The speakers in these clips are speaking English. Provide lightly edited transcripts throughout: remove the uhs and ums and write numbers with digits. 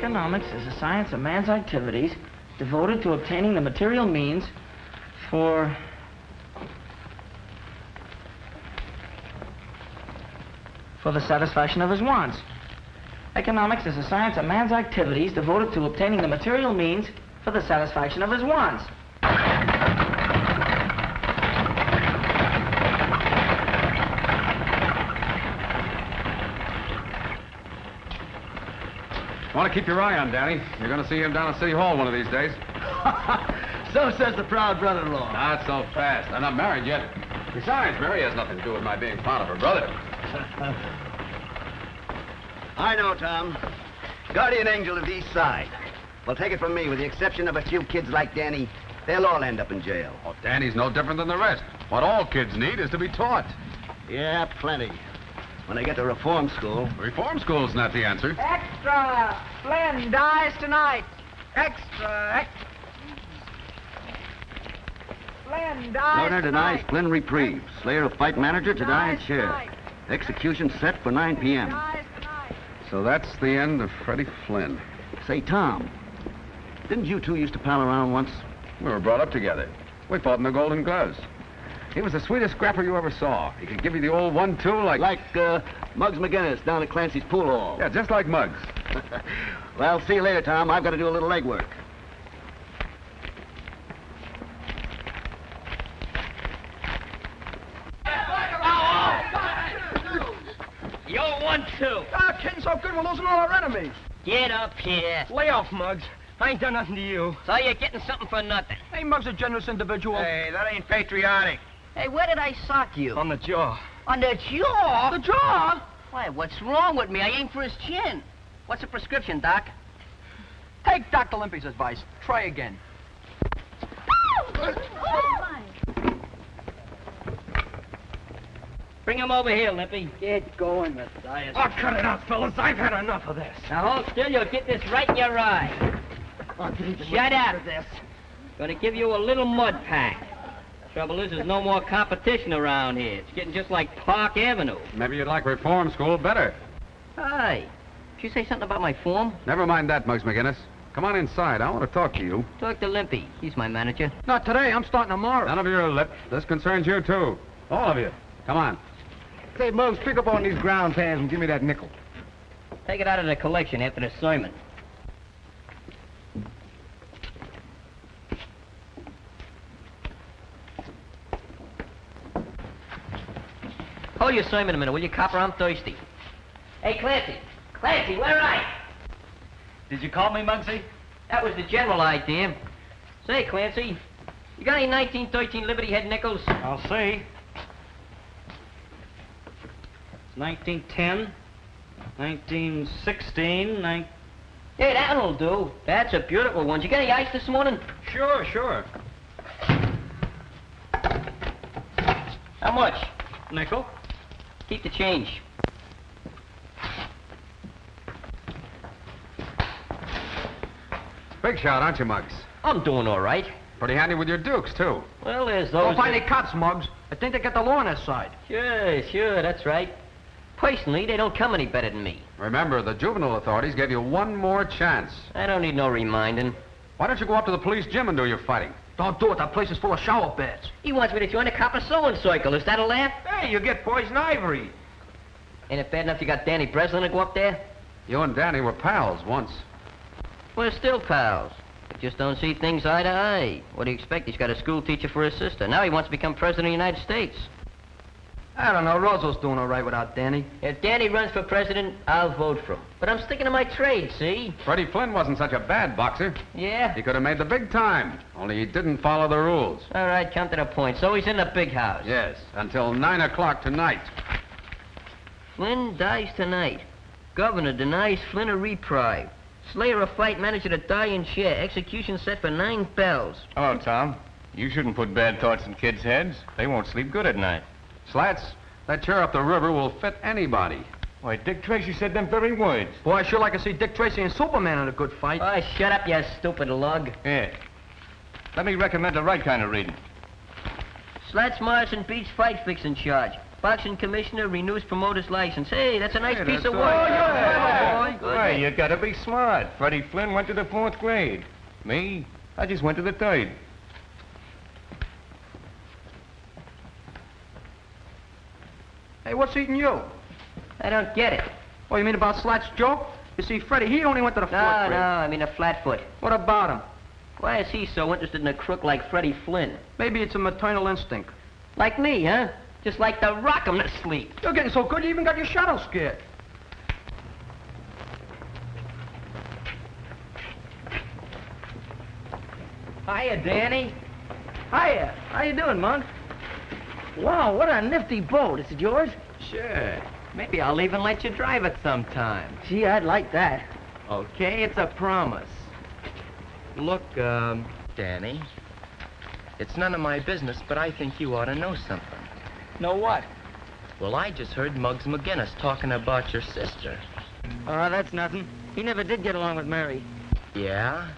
Economics is the science of man's activities devoted to obtaining the material means for the satisfaction of his wants. Economics is the science of man's activities devoted to obtaining the material means for the satisfaction of his wants. Want to keep your eye on Danny. You're going to see him down at City Hall one of these days. So says the proud brother-in-law. Not so fast. I'm not married yet. Besides, Mary has nothing to do with my being fond of her brother. I know, Tom. Guardian angel of the East Side. Well, take it from me, with the exception of a few kids like Danny, they'll all end up in jail. Oh, Danny's no different than the rest. What all kids need is to be taught. Yeah, plenty. When they get to reform school. Reform school's not the answer. Extra! Flynn dies tonight. Extra! Flynn dies Loner denies tonight. Flynn reprieve. Slayer of fight manager to die in chair. Execution set for 9 p.m. So that's the end of Freddie Flynn. Say, Tom, didn't you two used to pal around once? We were brought up together. We fought in the Golden Gloves. He was the sweetest scrapper you ever saw. He could give you the old 1-2 like... Like, Muggs McGinnis down at Clancy's pool hall. Yeah, just like Muggs. Well, see you later, Tom. I've got to do a little legwork. Yo, 1-2. Ah, kidding so good, we're losing all our enemies. Get up here. Lay off, Muggs. I ain't done nothing to you. So you're getting something for nothing. Hey, Muggs, a generous individual. Hey, that ain't patriotic. Hey, where did I sock you? On the jaw. On the jaw? The jaw? Why, what's wrong with me? I aimed for his chin. What's the prescription, Doc? Take Dr. Limpy's advice. Try again. Bring him over here, Limpy. Get going, Matthias. Oh, cut it out, fellas. I've had enough of this. Now hold still, you'll get this right in your eye. Shut up. Gonna give you a little mud pack. Trouble is, there's no more competition around here. It's getting just like Park Avenue. Maybe you'd like reform school better. Hi. Did you say something about my form? Never mind that, Muggs McGinnis. Come on inside. I want to talk to you. Talk to Limpy. He's my manager. Not today. I'm starting tomorrow. None of your lip. This concerns you, too. All of you. Come on. Say, Muggs, pick up on these ground pans and give me that nickel. Take it out of the collection after the sermon. Hold your sermon a minute, will you, copper? I'm thirsty. Hey, Clancy. Clancy, where are you? Did you call me, Muggsy? That was the general idea. Say, Clancy, you got any 1913 Liberty Head nickels? I'll see. 1910, 1916, Hey, that'll do. That's a beautiful one. You got any ice this morning? Sure. How much? Nickel. Keep the change. Big shot, aren't you, Muggs? I'm doing all right. Pretty handy with your dukes, too. Well, there's Don't those... find any cops, Muggs. I think they got the law on their side. Sure, that's right. Personally, they don't come any better than me. Remember, the juvenile authorities gave you one more chance. I don't need no reminding. Why don't you go up to the police gym and do your fighting? Don't do it. That place is full of shower beds. He wants me to join the copper sewing circle. Is that a laugh? Hey, you get poison ivory. Ain't it bad enough you got Danny Breslin to go up there? You and Danny were pals once. We're still pals. We just don't see things eye to eye. What do you expect? He's got a school teacher for his sister. Now he wants to become president of the United States. I don't know. Roosevelt doing all right without Danny. If Danny runs for president, I'll vote for him. But I'm sticking to my trade, see? Freddie Flynn wasn't such a bad boxer. Yeah? He could have made the big time, only he didn't follow the rules. All right, come to the point. So he's in the big house. Yes, until 9 o'clock tonight. Flynn dies tonight. Governor denies Flynn a reprieve. Slayer of fight manager to die in chair. Execution set for 9 bells. Oh, Tom, you shouldn't put bad thoughts in kids' heads. They won't sleep good at night. Slats, that chair up the river will fit anybody. Why, Dick Tracy said them very words. Boy, I sure like to see Dick Tracy and Superman in a good fight. Oh, shut up, you stupid lug. Yeah. Let me recommend the right kind of reading. Slats Morrison beats fight fixing charge. Boxing commissioner renews promoter's license. Hey, that's a nice piece of work. Oh, you're clever, boy. boy. Why, you gotta be smart. Freddie Flynn went to the 4th grade. Me, I just went to the 3rd. Hey, what's eating you? I don't get it. Oh, you mean about Slat's joke? You see, Freddie, he only went to the 4th No, grade. I mean a flatfoot. What about him? Why is he so interested in a crook like Freddie Flynn? Maybe it's a maternal instinct. Like me, huh? Just like to rock him to sleep. You're getting so good you even got your shadow scared. Hiya, Danny. Hiya. How you doing, Mug? Wow, what a nifty boat. Is it yours? Sure. Maybe I'll even let you drive it sometime. Gee, I'd like that. Okay, it's a promise. Look, Danny, it's none of my business, but I think you ought to know something. Know what? Well, I just heard Muggs McGinnis talking about your sister. Oh, that's nothing. He never did get along with Mary. Yeah?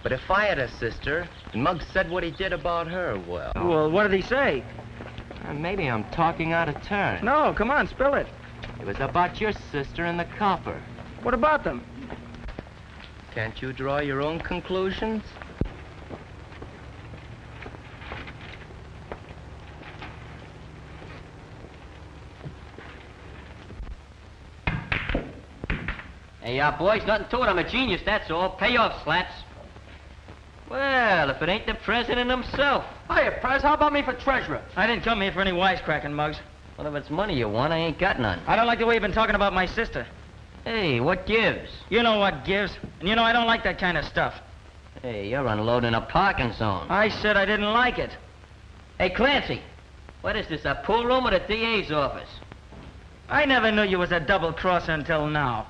But if I had a sister, and Muggs said what he did about her, well... Well, what did he say? Maybe I'm talking out of turn. No, come on, spill it. It was about your sister and the copper. What about them? Can't you draw your own conclusions? Hey, boys, nothing to it. I'm a genius, that's all. Pay off, Slats. Well, if it ain't the president himself. Hiya, Prez. How about me for treasurer? I didn't come here for any wisecracking, Muggs. Well, if it's money you want, I ain't got none. I don't like the way you've been talking about my sister. Hey, what gives? You know what gives. And you know I don't like that kind of stuff. Hey, you're unloading a parking zone. I said I didn't like it. Hey, Clancy, what is this, a pool room or the DA's office? I never knew you was a double-crosser until now.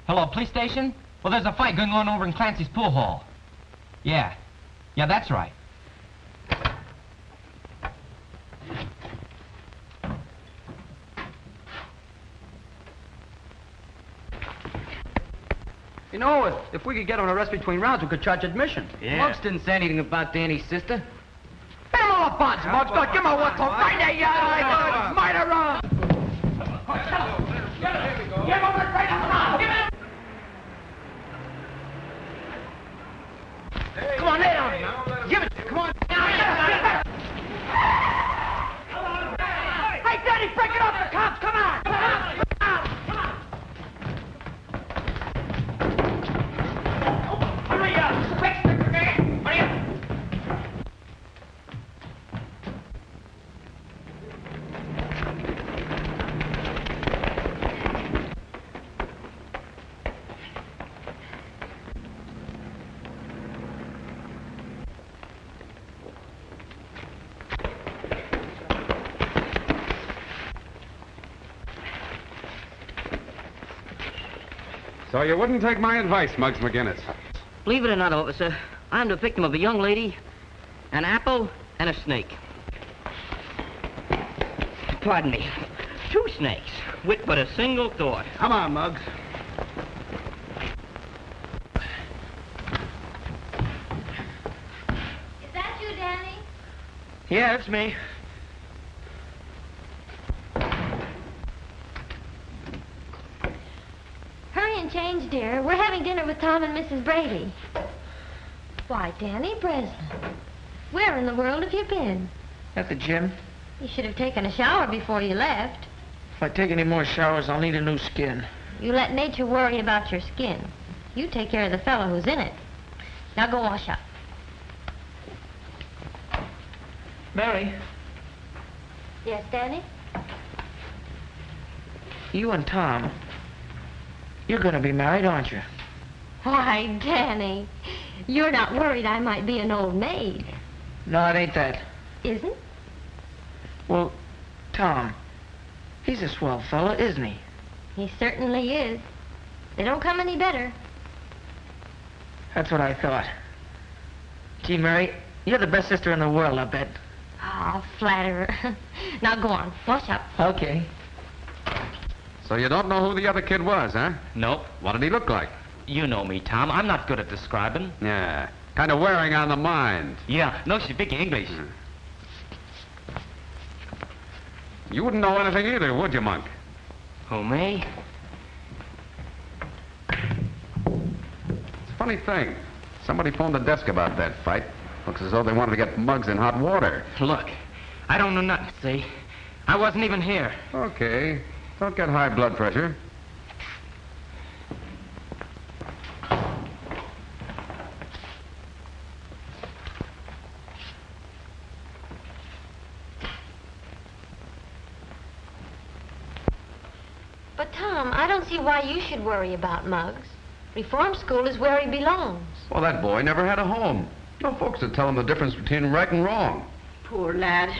Hello, police station? Well, there's a fight going on over in Clancy's pool hall. Yeah, that's right. You know, if we could get him an arrest between rounds, we could charge admission. Muggs didn't say anything about Danny's sister. Get him all the bonds, Muggs. Don't give him a whistle. Right there, you miter on. Give him a right now. Give him. Come on, lay down. Give it. Come on. Hey, Danny, break it off the cops. Come on. Come on. Hurry up. Hurry up. So you wouldn't take my advice, Muggs McGinnis. Believe it or not, officer, I'm the victim of a young lady, an apple, and a snake. Pardon me. 2 snakes, with but a single thought. Come on, Muggs. Is that you, Danny? Yeah, it's me. Hurry and change, dear. We're having dinner with Tom and Mrs. Brady. Why, Danny Breslin, where in the world have you been? At the gym. You should have taken a shower before you left. If I take any more showers, I'll need a new skin. You let nature worry about your skin. You take care of the fellow who's in it. Now go wash up. Mary, Yes, Danny? you and Tom, you're gonna be married, aren't you? Why, Danny, you're not worried I might be an old maid, No, it ain't that. isn't? Well, Tom, he's a swell fella, isn't he? He certainly is. They don't come any better. That's what I thought. Gee, Mary, you're the best sister in the world, I bet. Oh, flatterer. Now go on, wash up. Okay. So you don't know who the other kid was, huh? Nope. What did he look like? You know me, Tom. I'm not good at describing. Yeah, kind of wearing on the mind. Yeah, no, she speak English. You wouldn't know anything either, would you, Monk? Who, me? It's a funny thing. Somebody phoned the desk about that fight. Looks as though they wanted to get Muggs in hot water. Look, I don't know nothing, see? I wasn't even here. Okay. Don't get high blood pressure. But, Tom, I don't see why you should worry about Muggs. Reform school is where he belongs. Well, that boy never had a home. No folks to tell him the difference between right and wrong. Poor lad.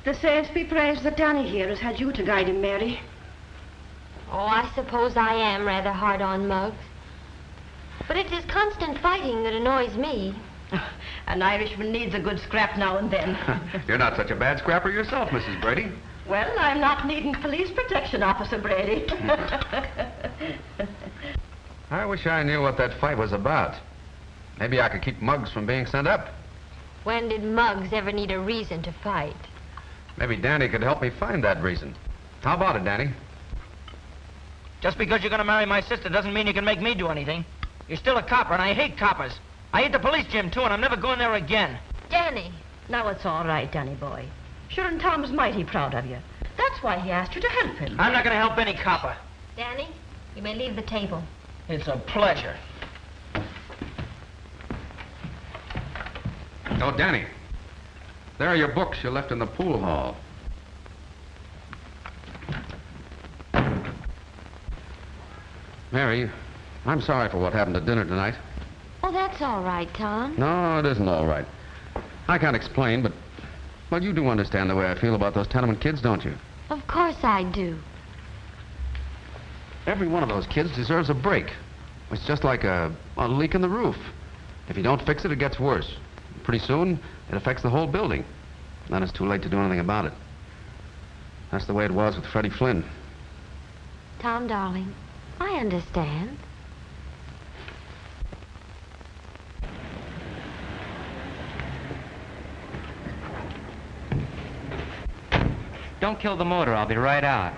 The saints be praised that Danny here has had you to guide him, Mary. Oh, I suppose I am rather hard on Muggs. But it's his constant fighting that annoys me. An Irishman needs a good scrap now and then. You're not such a bad scrapper yourself, Mrs. Brady. Well, I'm not needing police protection, Officer Brady. I wish I knew what that fight was about. Maybe I could keep Muggs from being sent up. When did Muggs ever need a reason to fight? Maybe Danny could help me find that reason. How about it, Danny? Just because you're going to marry my sister doesn't mean you can make me do anything. You're still a copper, and I hate coppers. I hate the police gym, too, and I'm never going there again. Danny. Now it's all right, Danny boy. Sure, and Tom's mighty proud of you. That's why he asked you to help him. I'm not going to help any copper. Danny, you may leave the table. It's a pleasure. Oh, Danny. There are your books you left in the pool hall. Mary, I'm sorry for what happened at dinner tonight. Oh, that's all right, Tom. No, it isn't all right. I can't explain, but, well, you do understand the way I feel about those tenement kids, don't you? Of course I do. Every one of those kids deserves a break. It's just like a leak in the roof. If you don't fix it, it gets worse. Pretty soon, it affects the whole building. Then it's too late to do anything about it. That's the way it was with Freddie Flynn. Tom, darling, I understand. Don't kill the motor. I'll be right out.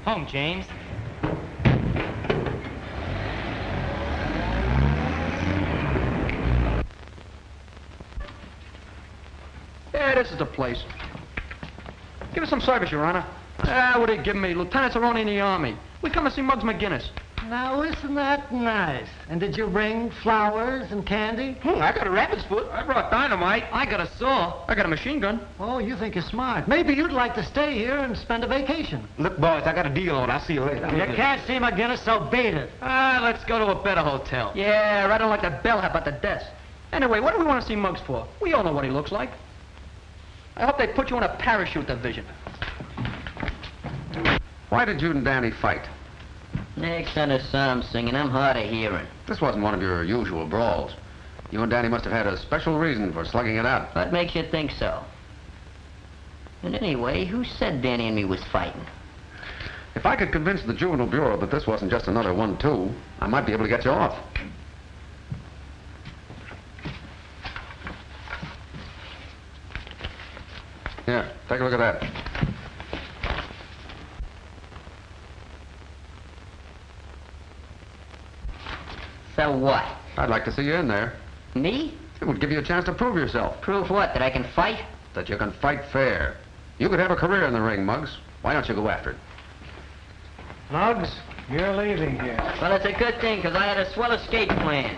Home, James. Yeah, this is the place. Give us some service, Your Honor. Ah, what are you giving me? Lieutenants are only in the Army. We come to see Muggs McGinnis. Now, isn't that nice? And did you bring flowers and candy? I got a rabbit's foot. I brought dynamite. I got a saw. I got a machine gun. Oh, you think you're smart. Maybe you'd like to stay here and spend a vacation. Look, boys, I got a deal on. I'll see you later. You can't see McGinnis, so beat it. Let's go to a better hotel. Yeah, I don't like that bellhop at the desk. Anyway, what do we want to see Muggs for? We all know what he looks like. I hope they put you in a parachute division. Why did you and Danny fight? Next on the psalm singing, I'm hard of hearing. This wasn't one of your usual brawls. You and Danny must have had a special reason for slugging it out. What makes you think so? And anyway, who said Danny and me was fighting? If I could convince the Juvenile Bureau that this wasn't just another 1-2, I might be able to get you off. Here, take a look at that. So what? I'd like to see you in there. Me? It would give you a chance to prove yourself. Prove what? That I can fight? That you can fight fair. You could have a career in the ring, Muggs. Why don't you go after it? Muggs, you're leaving here. Well, it's a good thing, because I had a swell escape plan.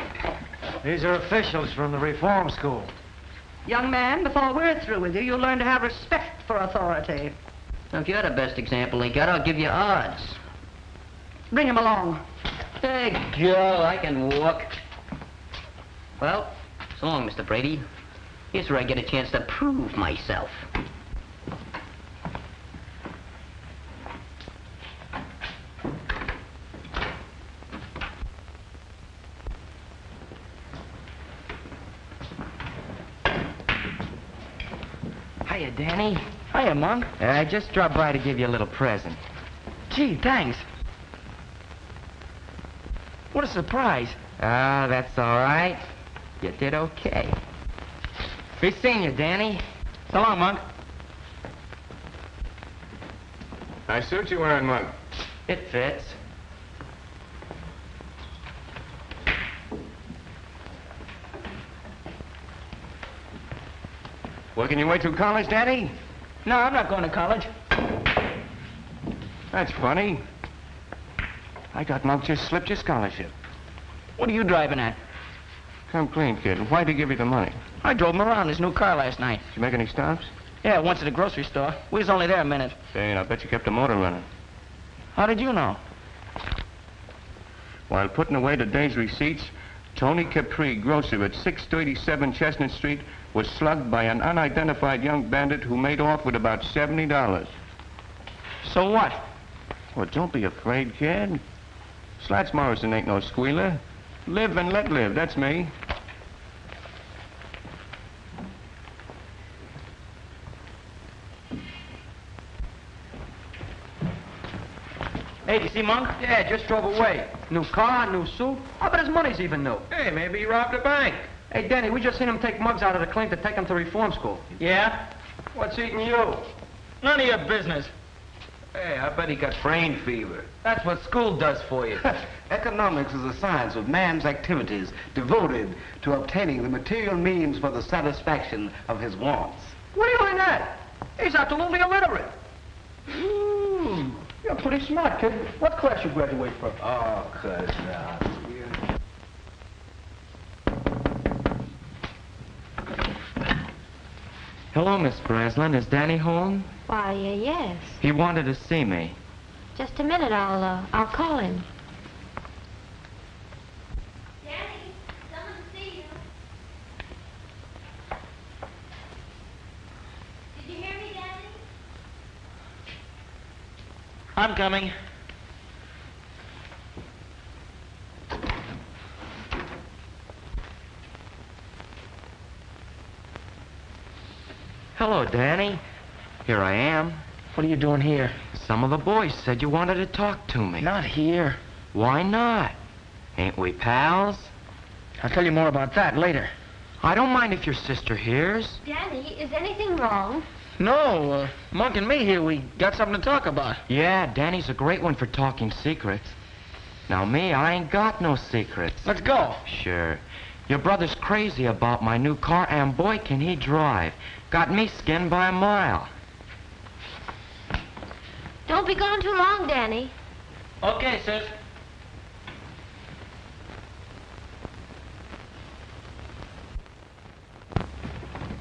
These are officials from the reform school. Young man, before we're through with you, you'll learn to have respect for authority. Now, if you're the best example he got, I'll give you odds. Bring him along. Hey, Joe, I can walk. Well, so long, Mr. Brady. Here's where I get a chance to prove myself. Danny. Hiya, Monk. I just dropped by to give you a little present. Gee, thanks. What a surprise. Ah, that's all right. You did okay. Be seeing you, Danny. So long, Monk. Nice suit you're wearing, Mug. It fits. Working your way through college, Danny? No, I'm not going to college. That's funny. I got Mug just slipped your scholarship. What are you driving at? Come clean, kid. Why'd he give you the money? I drove him around his new car last night. Did you make any stops? Yeah, once at a grocery store. We was only there a minute. Say, and I bet you kept the motor running. How did you know? While putting away the day's receipts, Tony Capri, grocer at 637 Chestnut Street, was slugged by an unidentified young bandit who made off with about $70. So what? Well, don't be afraid, kid. Slats Morrison ain't no squealer. Live and let live, that's me. Hey, do you see Monk? Yeah, just drove away. New car, new suit. I bet his money's even new. Hey, maybe he robbed a bank. Hey, Danny, we just seen him take Muggs out of the clink to take him to reform school. Yeah? What's eating you? None of your business. Hey, I bet he got brain fever. That's what school does for you. Economics is a science of man's activities devoted to obtaining the material means for the satisfaction of his wants. What do you mean that? He's absolutely illiterate. You're pretty smart, kid. What class you graduate from? Oh, cuz Hello, Miss Breslin. Is Danny home? Why, yes. He wanted to see me. Just a minute, I'll call him. Danny, someone to see you. Did you hear me, Danny? I'm coming. Hello, Danny. Here I am. What are you doing here? Some of the boys said you wanted to talk to me. Not here. Why not? Ain't we pals? I'll tell you more about that later. I don't mind if your sister hears. Danny, is anything wrong? No, Monk and me here, we got something to talk about. Yeah, Danny's a great one for talking secrets. Now, me, I ain't got no secrets. Let's go. Sure. Your brother's crazy about my new car, and boy, can he drive. Got me skinned by a mile. Don't be gone too long, Danny. Okay, sis.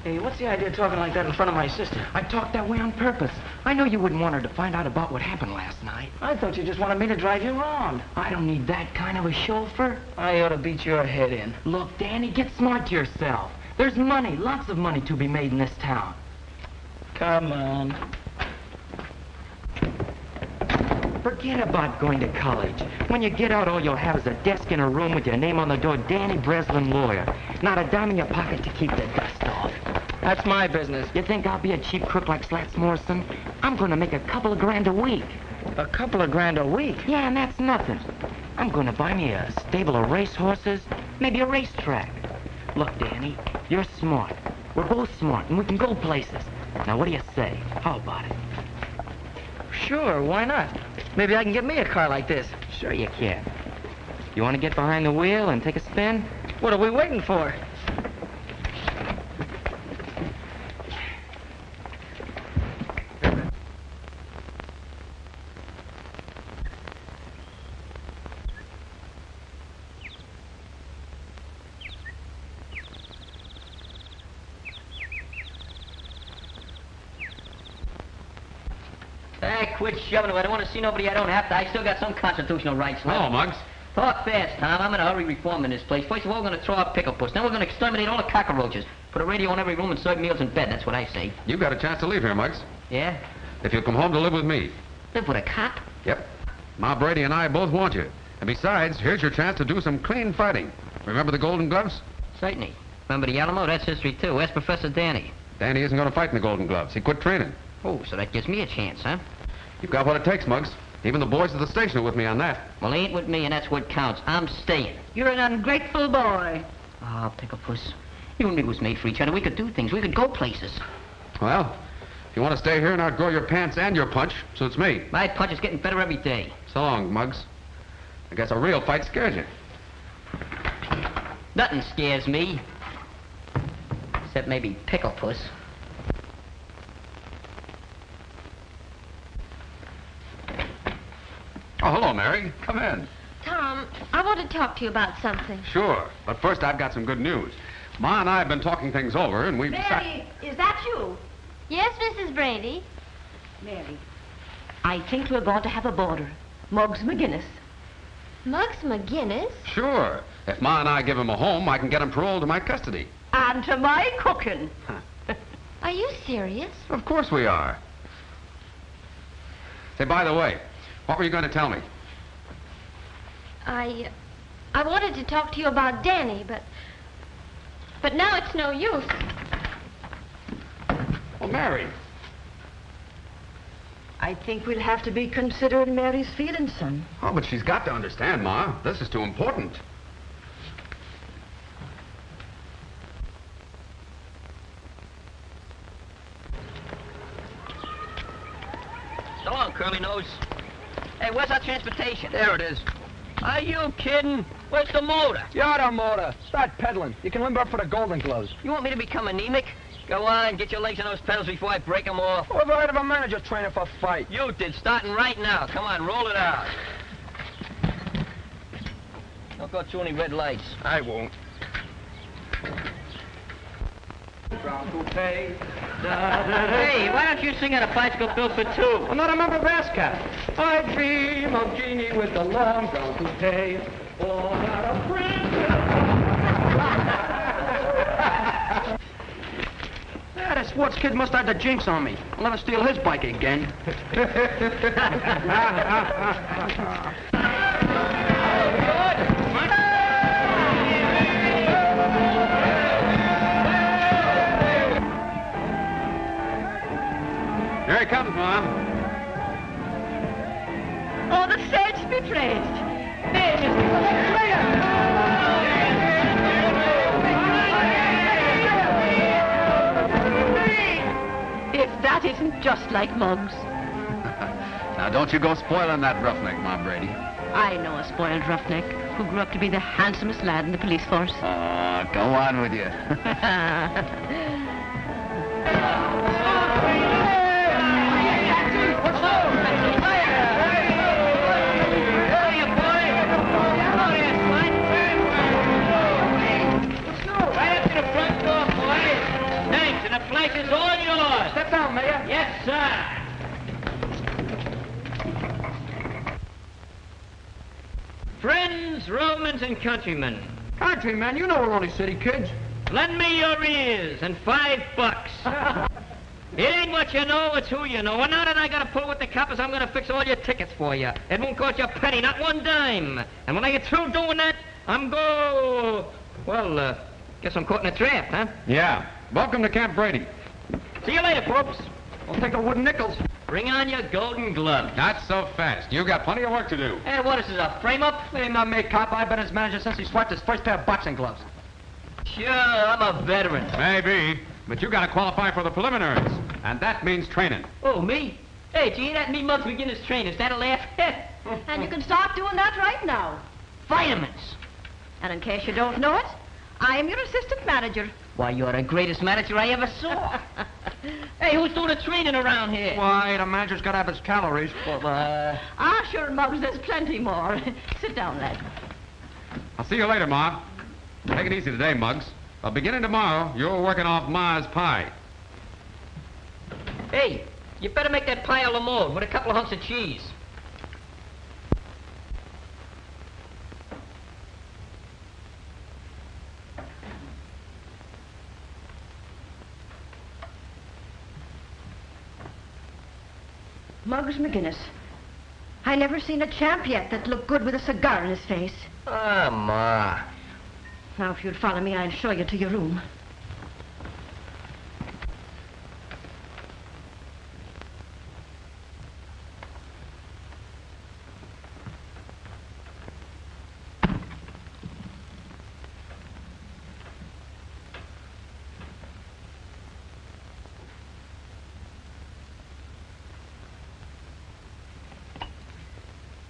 Hey, what's the idea of talking like that in front of my sister? I talked that way on purpose. I know you wouldn't want her to find out about what happened last night. I thought you just wanted me to drive you around. I don't need that kind of a chauffeur. I ought to beat your head in. Look, Danny, get smart yourself. There's money, lots of money to be made in this town. Come on. Forget about going to college. When you get out, all you'll have is a desk in a room with your name on the door, Danny Breslin, lawyer. Not a dime in your pocket to keep the dust off. That's my business. You think I'll be a cheap crook like Slats Morrison? I'm gonna make a couple of grand a week. A couple of grand a week? Yeah, and that's nothing. I'm gonna buy me a stable of racehorses, maybe a racetrack. Look, Danny, you're smart. We're both smart, and we can go places. Now, what do you say? How about it? Sure, why not? Maybe I can get me a car like this. Sure you can. You want to get behind the wheel and take a spin? What are we waiting for? Quit shoving it. I don't want to see nobody I don't have to. I still got some constitutional rights left. Hello, Muggs. Talk fast, Tom. I'm in a hurry reforming this place. First of all, we're going to throw out pickle puss. Then we're going to exterminate all the cockroaches. Put a radio in every room and serve meals in bed. That's what I say. You've got a chance to leave here, Muggs. Yeah? If you'll come home to live with me. Live with a cop? Yep. Ma Brady and I both want you. And besides, here's your chance to do some clean fighting. Remember the Golden Gloves? Certainly. Remember the Alamo? That's history, too. Where's Professor Danny? Danny isn't going to fight in the Golden Gloves. He quit training. Oh, so that gives me a chance, huh? You've got what it takes, Muggs. Even the boys at the station are with me on that. Well, he ain't with me, and that's what counts. I'm staying. You're an ungrateful boy. Ah, Picklepuss. You and me was made for each other. We could do things. We could go places. Well, if you want to stay here and outgrow your pants and your punch, suits me. My punch is getting better every day. So long, Muggs. I guess a real fight scares you. Nothing scares me. Except maybe Picklepuss. Oh, hello, Mary. Come in. Tom, I want to talk to you about something. Sure. But first, I've got some good news. Ma and I have been talking things over, and we've Mary, is that you? Yes, Mrs. Brady. Mary, I think we're going to have a boarder. Muggs McGinnis. Muggs McGinnis? Sure. If Ma and I give him a home, I can get him paroled to my custody. And to my cooking. Are you serious? Of course we are. Say, by the way, what were you going to tell me? I wanted to talk to you about Danny, but now it's no use. Well, Mary. I think we'll have to be considering Mary's feelings, son. Oh, but she's got to understand, Ma. This is too important. So long, Curly Nose. Hey, where's our transportation? There it is. Are you kidding? Where's the motor? You're the motor. Start pedaling. You can limber up for the Golden Gloves. You want me to become anemic? Go on, get your legs on those pedals before I break them off. Who ever heard of a manager training for a fight? You did, starting right now. Come on, roll it out. Don't go through any red lights. I won't. Hey, why don't you sing out a bicycle bill for two? I'm not a member of ASCAP. I dream of Jeannie with the long brown toupee. Oh, not a friend. Yeah, that sports kid must have the jinx on me. I'll never steal his bike again. Here he comes, Mom. Oh, the saints be praised. There, if that isn't just like Muggs. Now, don't you go spoiling that roughneck, Ma Brady. I know a spoiled roughneck who grew up to be the handsomest lad in the police force. Oh, go on with you. The place is all yours. Step down, Mayor. Yes, sir. Friends, Romans, and countrymen, Countryman, you know we're only city kids. lend me your ears and $5. It ain't what you know, it's who you know. And now that I gotta pull with the coppers, I'm gonna fix all your tickets for you. It won't cost you a penny, not one dime. And when I get through doing that, guess I'm caught in a trap, huh? Yeah. Welcome to Camp Brady. See you later, folks. I'll take the wooden nickels. Bring on your Golden Glove. Not so fast. You've got plenty of work to do. Hey, what is this, a frame-up? Ain't not me, cop. I've been his manager since he swiped his first pair of boxing gloves. Sure, I'm a veteran. Maybe, but you got to qualify for the preliminaries, and that means training. Oh, me? Hey, gee, that me Muggs McGinnis train. Is that a laugh? And you can start doing that right now. Vitamins. And in case you don't know it, I am your assistant manager. Why, you're the greatest manager I ever saw. Hey, who's doing the training around here? Why, the manager's got to have his calories. Sure, Muggs, there's plenty more. Sit down, lad. I'll see you later, Ma. Take it easy today, Muggs. But beginning tomorrow, you're working off Ma's pie. Hey, you better make that pie a la mode with a couple of hunks of cheese. Muggs McGinnis. I never seen a champ yet that looked good with a cigar in his face. Ah, Ma. Now, if you'd follow me, I'll show you to your room.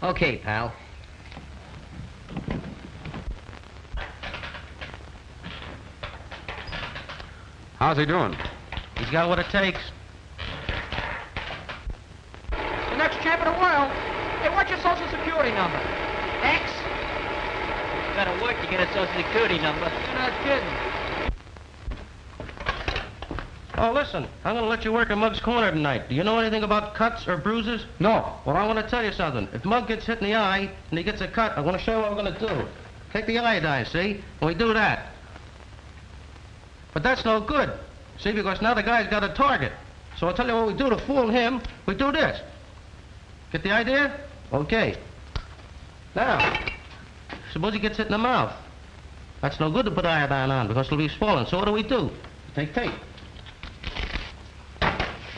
Okay, pal. How's he doing? He's got what it takes. The next champ in the world. Hey, what's your social security number? X? Gotta work to get a social security number. You're not kidding. Oh, listen, I'm gonna let you work at Mug's Corner tonight. Do you know anything about cuts or bruises? No. Well, I want to tell you something. If Mug gets hit in the eye and he gets a cut, I'm gonna show you what we're gonna do. Take the iodine, see? And we do that. But that's no good. See, because now the guy's got a target. So I'll tell you what we do to fool him. We do this. Get the idea? Okay. Now, suppose he gets hit in the mouth. That's no good to put iodine on because it'll be swollen. So what do? Take tape.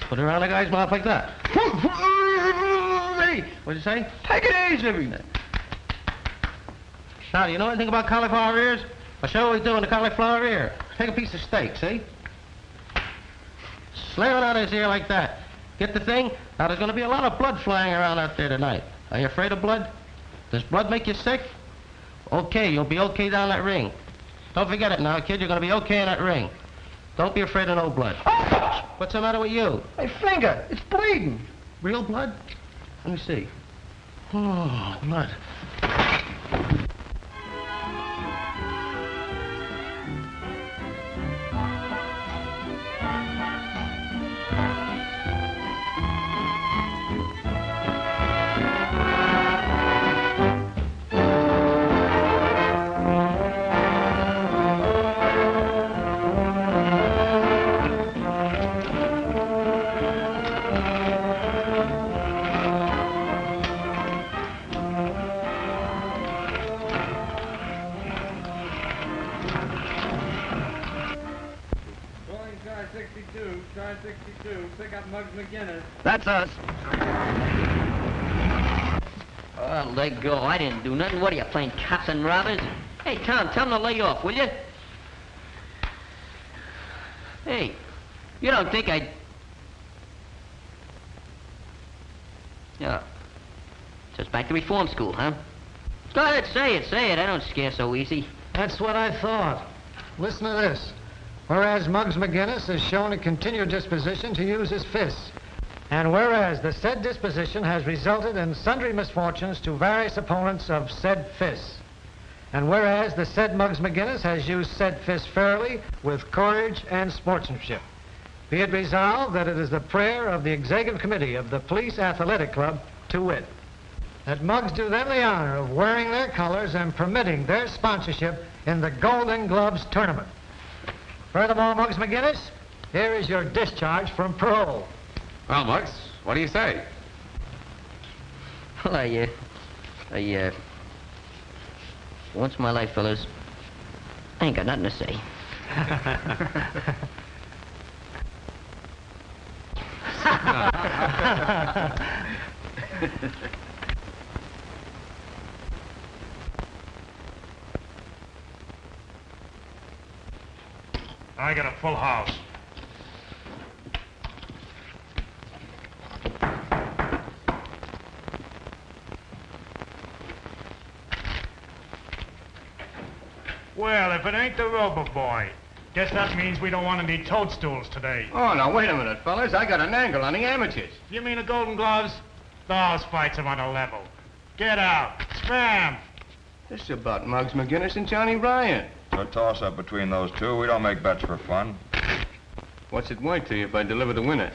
Put it around the guy's mouth like that. What'd you say? Take it easy. Now, do you know anything about cauliflower ears? I'll show you what we do in the cauliflower ear. Take a piece of steak, see? Slam it out his ear like that. Get the thing? Now, there's going to be a lot of blood flying around out there tonight. Are you afraid of blood? Does blood make you sick? Okay, you'll be okay down that ring. Don't forget it now, kid. You're going to be okay in that ring. Don't be afraid of no blood. What's the matter with you? My finger. It's bleeding. Real blood? Let me see. Oh, blood. That's us. Oh, let go. I didn't do nothing. What are you, playing cops and robbers? Hey, Tom, tell them to lay off, will you? Hey, you don't think I'd... Yeah. So it's back to reform school, huh? Go ahead, say it. I don't scare so easy. That's what I thought. Listen to this. Whereas Muggs McGinnis has shown a continued disposition to use his fists, and whereas the said disposition has resulted in sundry misfortunes to various opponents of said fists, and whereas the said Muggs McGinnis has used said fists fairly with courage and sportsmanship, be it resolved that it is the prayer of the Executive Committee of the Police Athletic Club, to wit, that Muggs do them the honor of wearing their colors and permitting their sponsorship in the Golden Gloves tournament. Furthermore, Muggs McGinnis, here is your discharge from parole. Well, Muggs, what do you say? Well, once in my life, fellas, I ain't got nothing to say. I got a full house. Well, if it ain't the rubber boy, guess that means we don't want any toadstools today. Oh, now, wait a minute, fellas. I got an angle on the amateurs. You mean the Golden Gloves? Those fights are on a level. Get out. Scram! This is about Muggs McGinnis and Johnny Ryan. It's a toss-up between those two. We don't make bets for fun. What's it worth to you if I deliver the winner?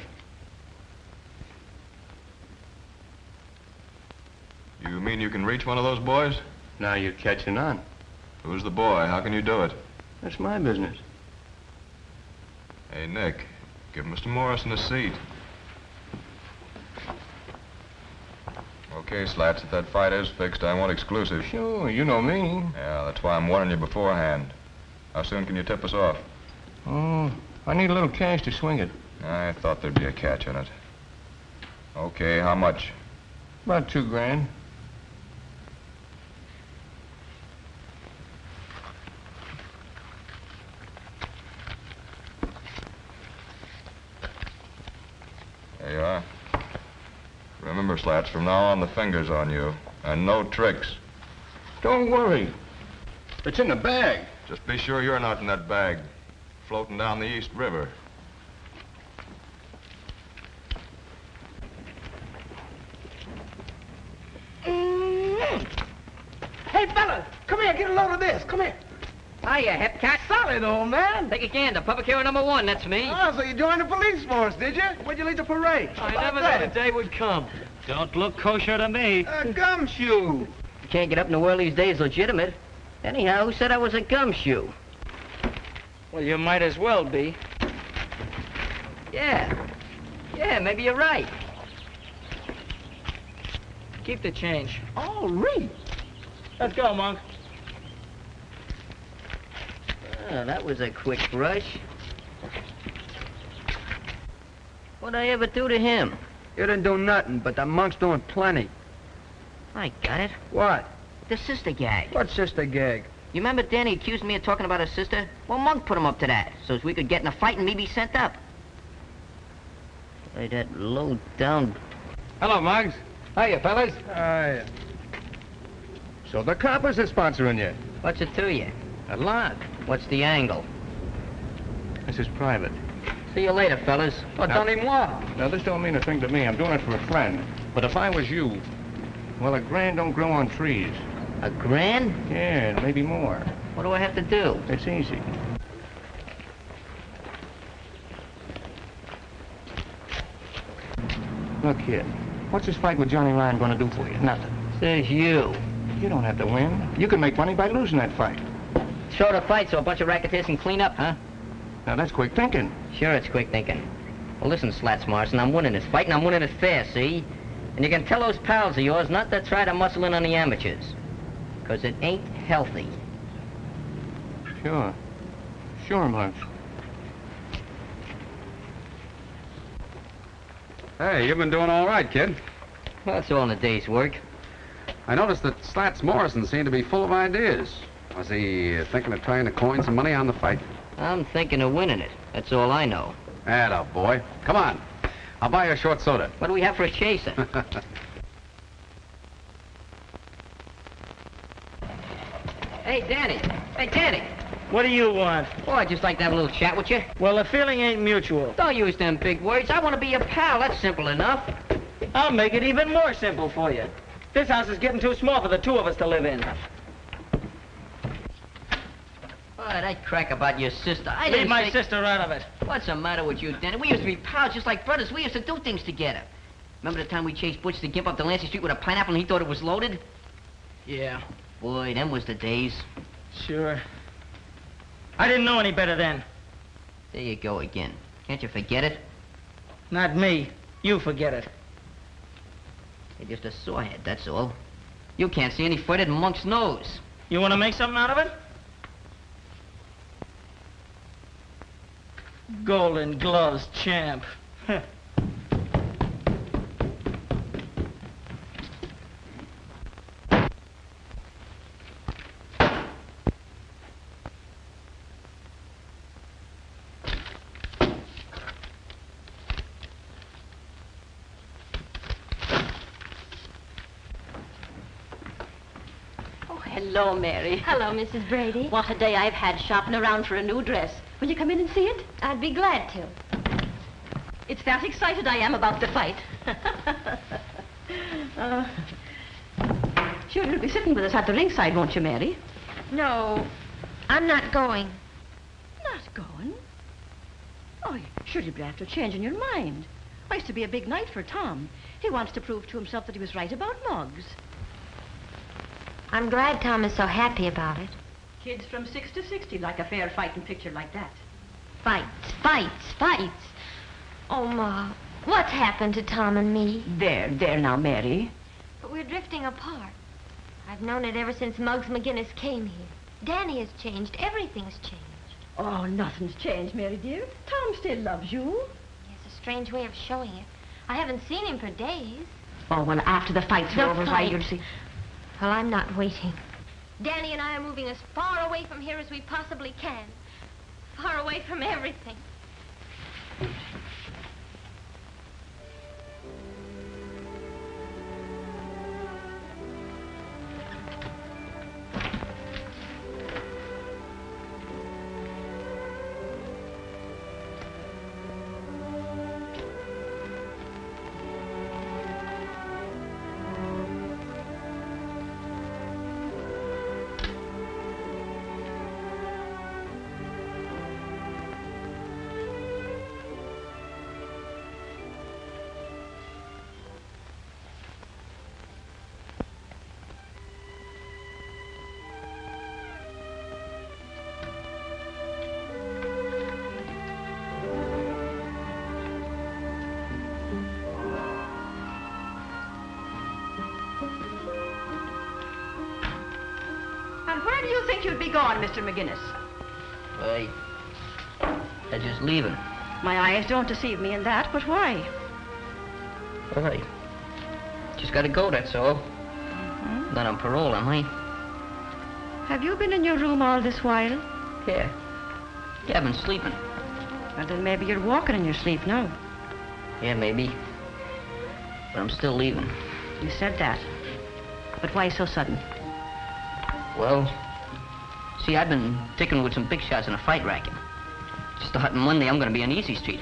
You mean you can reach one of those boys? Now you're catching on. Who's the boy? How can you do it? That's my business. Hey, Nick, give Mr. Morrison a seat. Okay, Slats, if that fight is fixed, I want exclusive. Sure, you know me. Yeah, that's why I'm warning you beforehand. How soon can you tip us off? Oh, I need a little cash to swing it. I thought there'd be a catch in it. Okay, how much? About $2 grand. There you are. Remember, Slats. From now on, the finger's on you. And no tricks. Don't worry. It's in the bag. Just be sure you're not in that bag, floating down the East River. Hey, fellas, come here, get a load of this. Come here. Hiya, Hepcat. Solid, old man. Take a gander. Public hero number 1, that's me. Oh, so you joined the police force, did you? When'd you leave the parade? I never knew the day would come. Don't look kosher to me. A gumshoe. You can't get up in the world these days legitimate. Anyhow, who said I was a gumshoe? Well, you might as well be. Yeah, maybe you're right. Keep the change. Oh, Reed. Let's go, Monk. Oh, that was a quick brush. What'd I ever do to him? You didn't do nothing, but the monk's doing plenty. I got it. What? The sister gag. What sister gag? You remember Danny accused me of talking about his sister? Well, Monk put him up to that, so as we could get in a fight and me be sent up. Hey, that low-down... Hello, Muggs. Hiya, fellas. Hiya. So the coppers are sponsoring you? What's it to you? A lot. What's the angle? This is private. See you later, fellas. Oh, don't even what? Now, this don't mean a thing to me. I'm doing it for a friend. But if I was you, well, $1,000 don't grow on trees. $1,000? Yeah, maybe more. What do I have to do? It's easy. Look here. What's this fight with Johnny Ryan going to do for you? Nothing. Says you. You don't have to win. You can make money by losing that fight. Short a fight so a bunch of racketeers can clean up, huh? Now, that's quick thinking. Sure, it's quick thinking. Well, listen, Slats Morrison, I'm winning this fight, and I'm winning it fair, see? And you can tell those pals of yours not to try to muscle in on the amateurs. Because it ain't healthy. Sure. Sure, Muggs. Hey, you've been doing all right, kid. Well, that's all in a day's work. I noticed that Slats Morrison seemed to be full of ideas. Was he thinking of trying to coin some money on the fight? I'm thinking of winning it. That's all I know. Atta boy. Come on. I'll buy you a short soda. What do we have for a chaser? Hey, Danny. Hey, Danny. What do you want? Oh, I'd just like to have a little chat with you. Well, the feeling ain't mutual. Don't use them big words. I want to be your pal. That's simple enough. I'll make it even more simple for you. This house is getting too small for the two of us to live in. Oh, that crack about your sister. I Leave didn't my say... sister out of it. What's the matter with you, Danny? We used to be pals just like brothers. We used to do things together. Remember the time we chased Butch the Gimp up Delancey Street with a pineapple and he thought it was loaded? Yeah. Boy, them was the days. Sure. I didn't know any better then. There you go again. Can't you forget it? Not me. You forget it. You're just a sorehead, that's all. You can't see any further than Monk's nose. You want to make something out of it? Golden Gloves champ. Hello, Mary. Hello, Mrs. Brady. What a day I've had shopping around for a new dress. Will you come in and see it? I'd be glad to. It's that excited I am about the fight. Sure, you'll be sitting with us at the ringside, won't you, Mary? No, I'm not going. Not going? Oh, sure you'll be after changing your mind. Why, it's to be a big night for Tom. He wants to prove to himself that he was right about Muggs. I'm glad Tom is so happy about it. Kids from 6 to 60 like a fair fighting picture like that. Fights, fights, fights. Oh, Ma, what's happened to Tom and me? There now, Mary. But we're drifting apart. I've known it ever since Muggs McGinnis came here. Danny has changed. Everything's changed. Oh, nothing's changed, Mary dear. Tom still loves you. He has a strange way of showing it. I haven't seen him for days. Oh, well, after the fights are over, why, you'll see... Well, I'm not waiting. Danny and I are moving as far away from here as we possibly can. Far away from everything. And where do you think you'd be going, Mr. McGinnis? I just leaving. My eyes don't deceive me in that, but why? Well, I just gotta go, that's all. Not on parole, am I? Have you been in your room all this while? Yeah. Yeah, I've been sleeping. Well, then maybe you're walking in your sleep now. Yeah, maybe. But I'm still leaving. You said that. But why so sudden? Well, see, I've been ticking with some big shots in a fight racket. Starting Monday, I'm gonna be on Easy Street.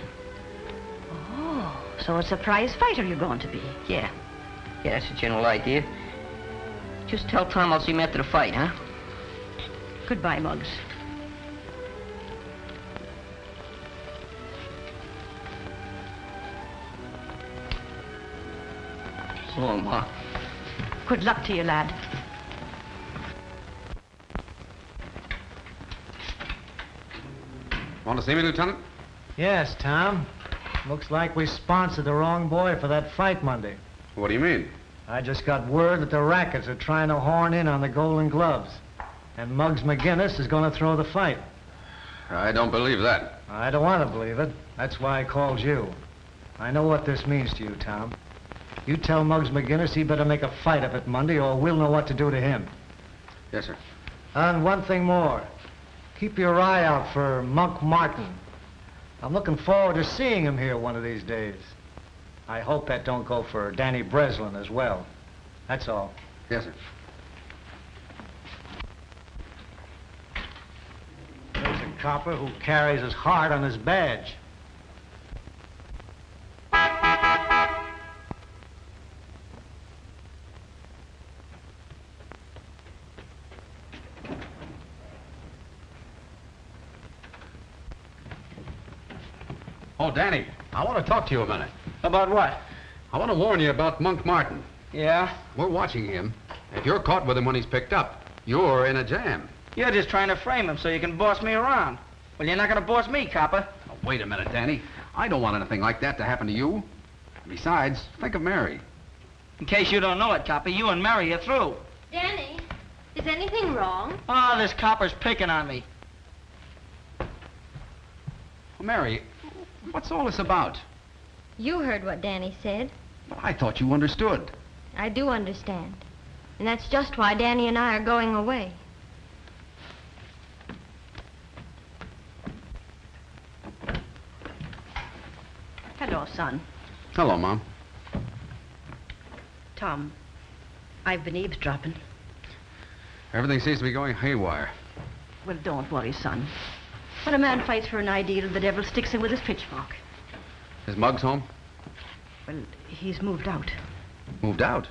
Oh, so a surprise fighter you're going to be? Yeah. Yeah, that's the general idea. Just tell Tom I'll see him after the fight, huh? Goodbye, Muggs. So long, Ma. Good luck to you, lad. Want to see me, Lieutenant? Yes, Tom. Looks like we sponsored the wrong boy for that fight Monday. What do you mean? I just got word that the Rackets are trying to horn in on the Golden Gloves. And Muggs McGinnis is going to throw the fight. I don't believe that. I don't want to believe it. That's why I called you. I know what this means to you, Tom. You tell Muggs McGinnis he better make a fight of it Monday or we'll know what to do to him. Yes, sir. And one thing more. Keep your eye out for Monk Martin. I'm looking forward to seeing him here one of these days. I hope that don't go for Danny Breslin as well. That's all. Yes, sir. There's a copper who carries his heart on his badge. Oh, Danny, I want to talk to you a minute. About what? I want to warn you about Monk Martin. Yeah? We're watching him. If you're caught with him when he's picked up, you're in a jam. You're just trying to frame him so you can boss me around. Well, you're not gonna boss me, copper. Oh, wait a minute, Danny. I don't want anything like that to happen to you. Besides, think of Mary. In case you don't know it, copper, you and Mary are through. Danny, is anything wrong? Oh, this copper's picking on me. Well, Mary, what's all this about? You heard what Danny said. Well, I thought you understood. I do understand. And that's just why Danny and I are going away. Hello, son. Hello, Mom. Tom, I've been eavesdropping. Everything seems to be going haywire. Well, don't worry, son. When a man fights for an ideal, the devil sticks him with his pitchfork. Is Muggs home? Well, he's moved out. Moved out?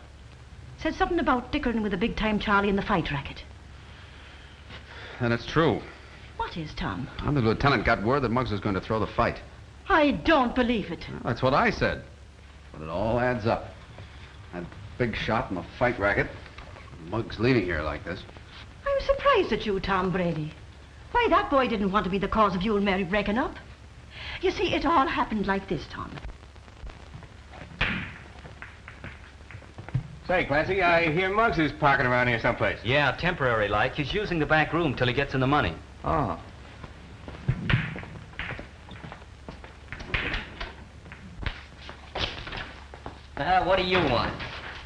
Said something about dickering with a big-time Charlie in the fight racket. Then it's true. What is, Tom? The lieutenant got word that Muggs was going to throw the fight. I don't believe it. Well, that's what I said. But it all adds up. That big shot in the fight racket. Muggs leaving here like this. I'm surprised at you, Tom Brady. Why, that boy didn't want to be the cause of you and Mary breaking up. You see, it all happened like this, Tom. Say, Clancy, I hear Muggs is parking around here someplace. Yeah, temporary like. He's using the back room till he gets in the money. Oh. What do you want?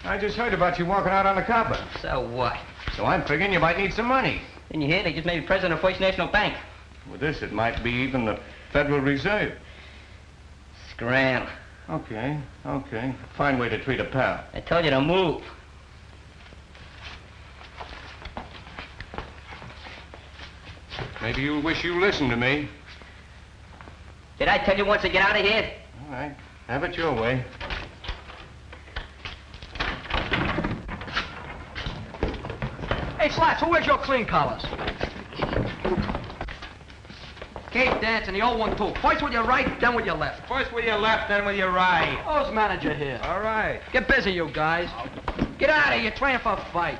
I just heard about you walking out on the copper. So what? So I'm figuring you might need some money. Didn't you hear? They just made me president of First National Bank. With this, it might be even the Federal Reserve. Scram. Okay. Fine way to treat a pal. I told you to move. Maybe you'll wish you listened to me. Did I tell you once to get out of here? All right. Have it your way. Hey, Slats, where's your clean collars? Keep dancing, the old one, too. First with your right, then with your left. First with your left, then with your right. Who's manager here? All right. Get busy, you guys. Get out of here, you're training for a fight.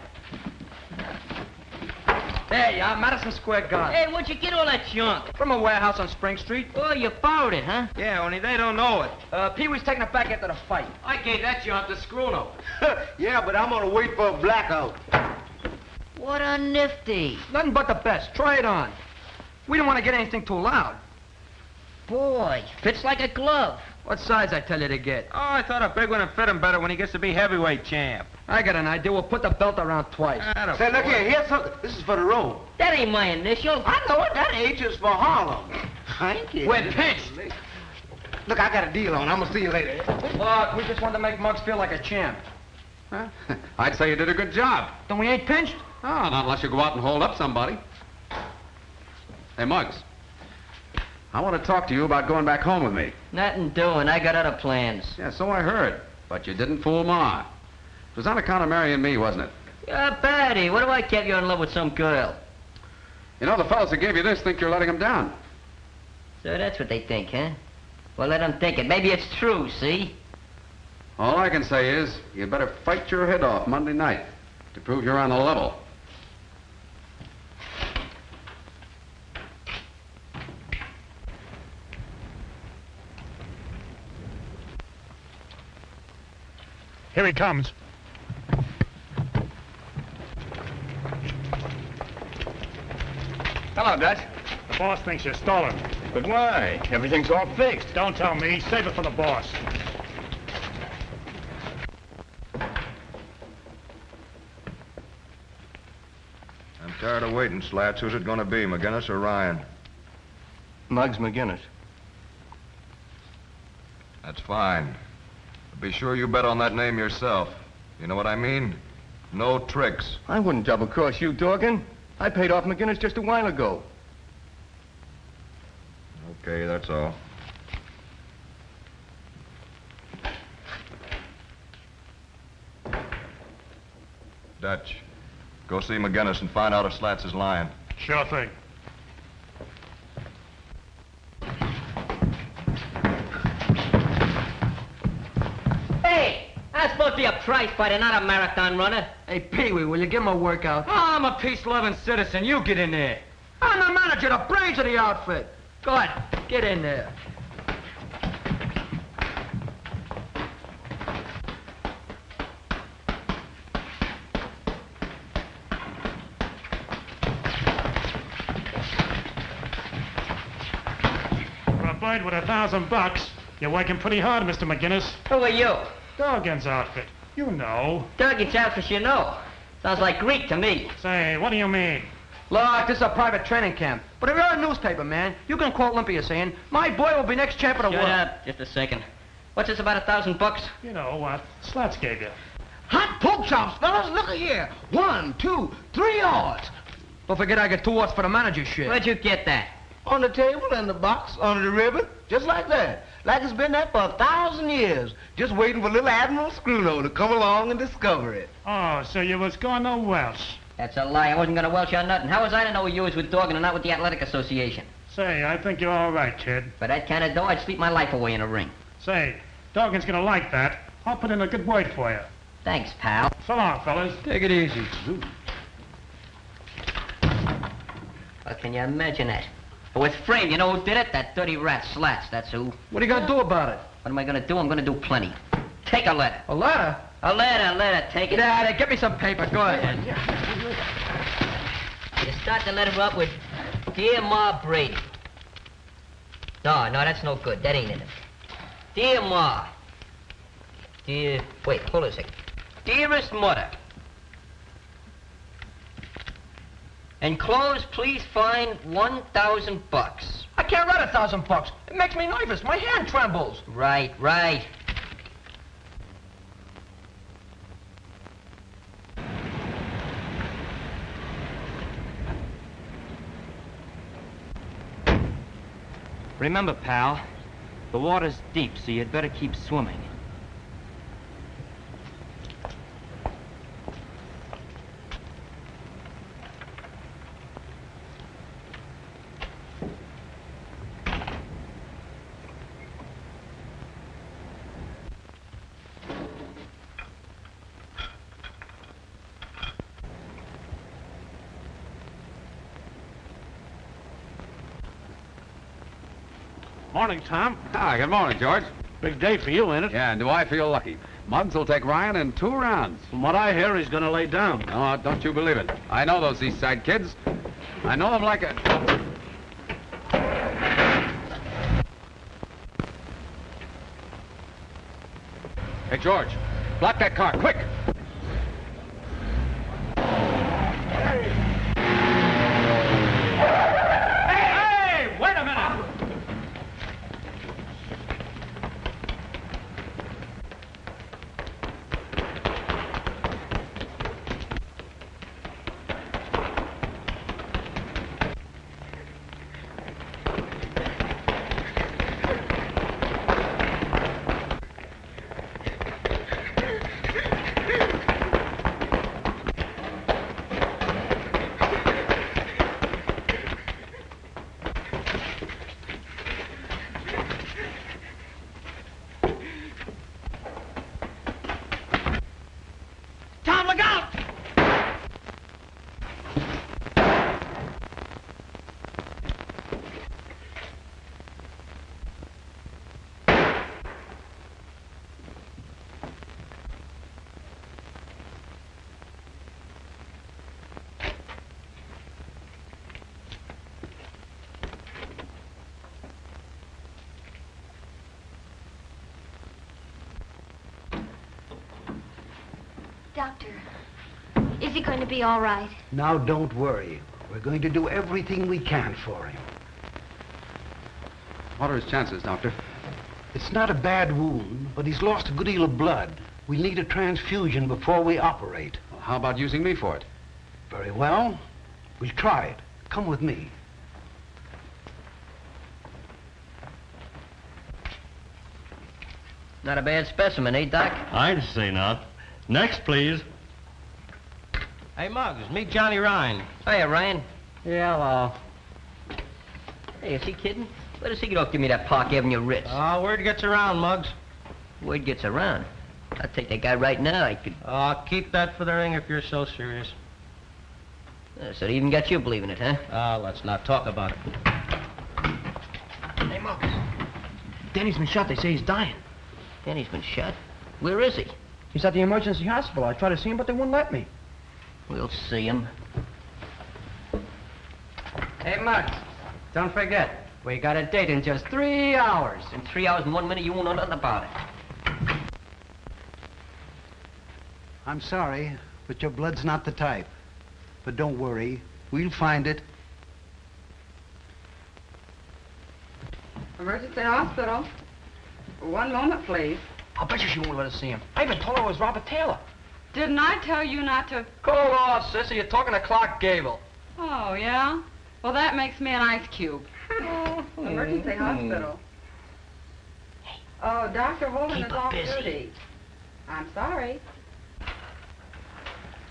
There you are, Madison Square Garden. Hey, where'd you get all that junk? From a warehouse on Spring Street. Oh, you borrowed it, huh? Yeah, only they don't know it. Pee-wee's taking it back after the fight. I gave that junk to Scruno. Yeah, but I'm gonna wait for a blackout. What a nifty. Nothing but the best. Try it on. We don't want to get anything too loud. Boy, fits like a glove. What size I tell you to get? Oh, I thought a big one would fit him better when he gets to be heavyweight champ. I got an idea. We'll put the belt around twice. Say, look here, here's something. This is for the road. That ain't my initial. I know it. That H is for Harlem. I ain't kidding. We're pinched. Look, I got a deal on. I'm gonna see you later. Look, we just wanted to make Muggs feel like a champ. Huh? I'd say you did a good job. Then we ain't pinched? Oh, not unless you go out and hold up somebody. Hey, Muggs. I want to talk to you about going back home with me. Nothing doing. I got other plans. Yeah, so I heard. But you didn't fool Ma. It was on account of marrying me, wasn't it? Yeah, Patty, what do I get you in love with some girl? You know, the fellas that gave you this think you're letting them down. So that's what they think, huh? Well, let them think it. Maybe it's true, see? All I can say is, you better fight your head off Monday night to prove you're on the level. Here he comes. Hello, Dutch. The boss thinks you're stolen. But why? Everything's all fixed. Don't tell me. Save it for the boss. I'm tired of waiting, Slats. Who's it gonna be, McGinnis or Ryan? Muggs McGinnis. That's fine. But be sure you bet on that name yourself. You know what I mean? No tricks. I wouldn't double-cross you, Dorgan. I paid off McGinnis just a while ago. Okay, that's all. Dutch, go see McGinnis and find out if Slats is lying. Sure thing. Hey, I'm supposed to be a prize fighter, not a marathon runner. Hey, Pee-wee, will you give him a workout? Oh, I'm a peace-loving citizen. You get in there. I'm the manager, the brains of the outfit. Go ahead, get in there. For a bird with $1,000, you're working pretty hard, Mr. McGinnis. Who are you? Dorgan's outfit. You know. Durgan's outfit, you know. Sounds like Greek to me. Say, what do you mean? Look, this is a private training camp. But if you're a newspaper man, you can quote Olympia saying, my boy will be next champ of the Shut world. up. Just a second. What's this about $1,000? You know what Slats gave you. Hot pork chops, fellas. Look at here. 1, 2, 3 yards. Don't forget I get 2 odds for the manager shit. Where'd you get that? On the table and the box, under the ribbon, just like that. Like it's been there for 1,000 years. Just waiting for little Admiral Scruno to come along and discover it. Oh, so you was going to Welsh. That's a lie. I wasn't going to welch on nothing. How was I to know you was with Dorgan and not with the Athletic Association? Say, I think you're all right, kid. For that kind of dough, I'd sleep my life away in a ring. Say, Dorgan's gonna like that. I'll put in a good word for you. Thanks, pal. So long, fellas. Take it easy. Well, can you imagine that? Oh, it's framed. You know who did it? That dirty rat, Slats. That's who. What are you going to do about it? What am I going to do? I'm going to do plenty. Take a letter. A letter? A letter. Take it. Daddy, get me some paper. Go ahead. You start the letter up with, Dear Ma Brady. No, that's no good. That ain't in it. Dear Ma. Wait, hold on a second. Dearest Mother. Enclosed, please find $1,000. I can't write $1,000. It makes me nervous. My hand trembles. Right. Remember, pal, the water's deep, so you'd better keep swimming. Morning, Tom. Ah, good morning, George. Big day for you, ain't it? Yeah, and do I feel lucky? Muggs will take Ryan in 2 rounds. From what I hear, he's gonna lay down. No, don't you believe it. I know those East Side kids. I know them like a... Hey, George, block that car, quick! Hey, wait a minute! Tom, look out! Doctor, is he going to be all right? Now, don't worry. We're going to do everything we can for him. What are his chances, Doctor? It's not a bad wound, but he's lost a good deal of blood. We'll need a transfusion before we operate. Well, how about using me for it? Very well. We'll try it. Come with me. Not a bad specimen, eh, Doc? I'd say not. Next, please. Hey, Muggs, meet Johnny Ryan. Hiya, Ryan. Yeah, well. Hey, is he kidding? Where does he get off give me that Park Avenue Ritz? Word gets around, Muggs. Word gets around. I'd take that guy right now. I could... Keep that for the ring if you're so serious. So they even got you believing it, huh? Let's not talk about it. Hey, Muggs. Danny's been shot. They say he's dying. Danny's been shot? Where is he? He's at the emergency hospital. I tried to see him, but they wouldn't let me. We'll see him. Hey, Muggs, don't forget, we got a date in just 3 hours. In 3 hours and 1 minute, you won't know nothing about it. I'm sorry, but your blood's not the type. But don't worry. We'll find it. Emergency hospital. 1 moment, please. I'll bet you she won't let us see him. I even told her it was Robert Taylor. Didn't I tell you not to... Cool off, sissy. You're talking to Clark Gable. Oh, yeah? Well, that makes me an ice cube. Emergency hospital. Hey. Oh, Dr. Holden Keep is her off busy. duty. I'm sorry.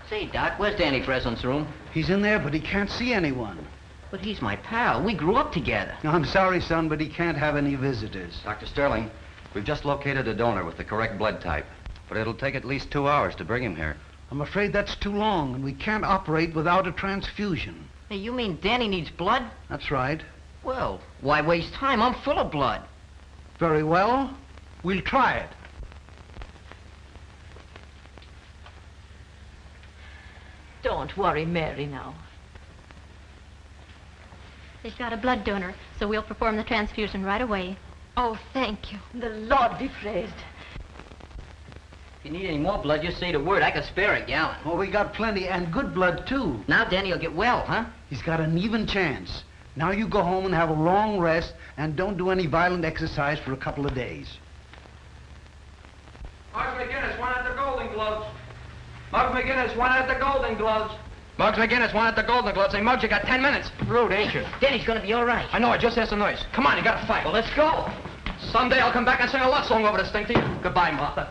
Say, Doc, where's Danny Breslin's room? He's in there, but he can't see anyone. But he's my pal. We grew up together. I'm sorry, son, but he can't have any visitors. Dr. Sterling, we've just located a donor with the correct blood type. But it'll take at least 2 hours to bring him here. I'm afraid that's too long, and we can't operate without a transfusion. Hey, you mean Danny needs blood? That's right. Well, why waste time? I'm full of blood. Very well. We'll try it. Don't worry, Mary, now. They've got a blood donor, so we'll perform the transfusion right away. Oh, thank you. The Lord be praised. If you need any more blood, just say the word. I can spare a gallon. Well, we got plenty, and good blood, too. Now Danny will get well, huh? He's got an even chance. Now you go home and have a long rest, and don't do any violent exercise for a couple of days. Muggs McGinnis, one at the Golden Gloves. Muggs McGinnis, one at the Golden Gloves. Muggs McGinnis, one at the Golden Gloves. Hey, Muggs, you got 10 minutes. Rude, ain't you? Danny's gonna be all right. I know, I just asked the nurse. Come on, you gotta fight. Well, let's go. Someday I'll come back and sing a love song over this thing to you. Goodbye, Martha.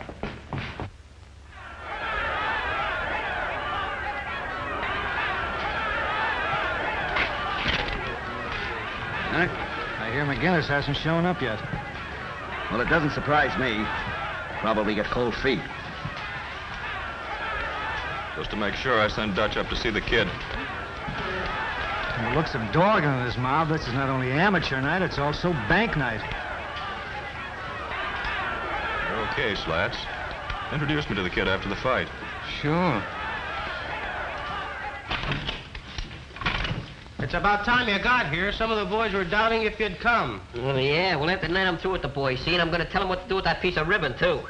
I hear McGinnis hasn't shown up yet. Well, it doesn't surprise me. Probably got cold feet. Just to make sure, I sent Dutch up to see the kid. From the looks of dog in his mouth, this is not only amateur night, it's also bank night. Okay, Slats. Introduce me to the kid after the fight. Sure. It's about time you got here. Some of the boys were doubting if you'd come. Well, yeah, well, after tonight I'm through with the boys, see, and I'm going to tell them what to do with that piece of ribbon, too.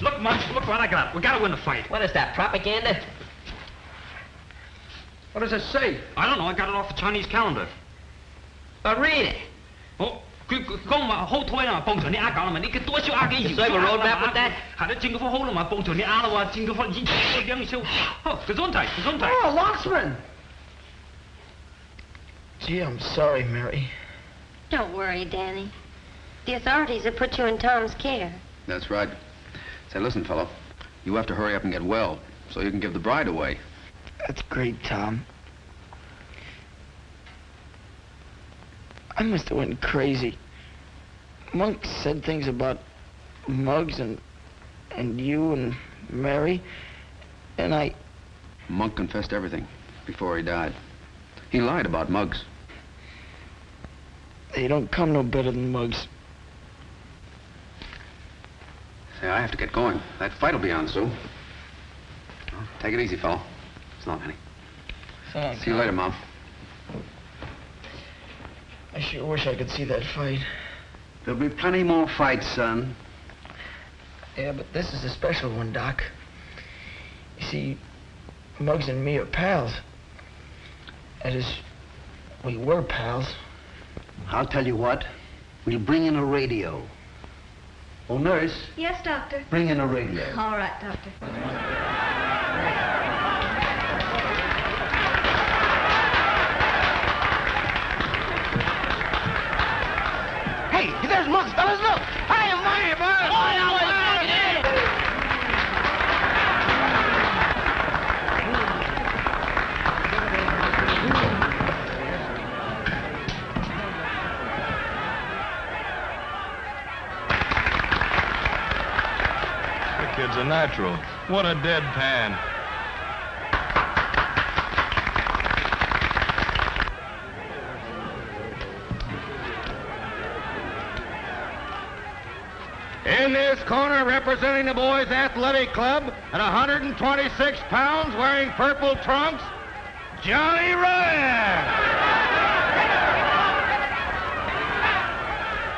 Look, Muggs, look what I got. We got to win the fight. What is that, propaganda? What does it say? I don't know. I got it off the Chinese calendar. Read it. Oh, 講話好台啊，幫助你呃搞啦嘛，你嘅多少呃嘅意思？ So I have a roadmap with that? 係啦，政府好啦嘛，幫助你呃啦喎，政府兩少。哦，Gesundheit. Oh, Locksman. Gee, I'm sorry, Mary. Don't worry, Danny. The authorities have put you in Tom's care. That's right. Say, listen, fellow. You have to hurry up and get well so you can give the bride away. That's great, Tom. I must have went crazy. Monk said things about Muggs and you and Mary, and I... Monk confessed everything before he died. He lied about Muggs. They don't come no better than Muggs. Say, I have to get going. That fight will be on soon. Well, take it easy, fellow. So long, honey. So long, See you later, Mom. I sure wish I could see that fight. There'll be plenty more fights, son. Yeah, but this is a special one, Doc. You see, Muggs and me are pals. That is, we were pals. I'll tell you what. We'll bring in a radio. Oh, nurse, Yes, Doctor. bring in a radio. All right, Doctor. Hey, there's Muggs, fellas, look! I am mine, boys! The kid's a natural. What a deadpan. In this corner, representing the boys' athletic club at 126 pounds, wearing purple trunks, Johnny Ryan.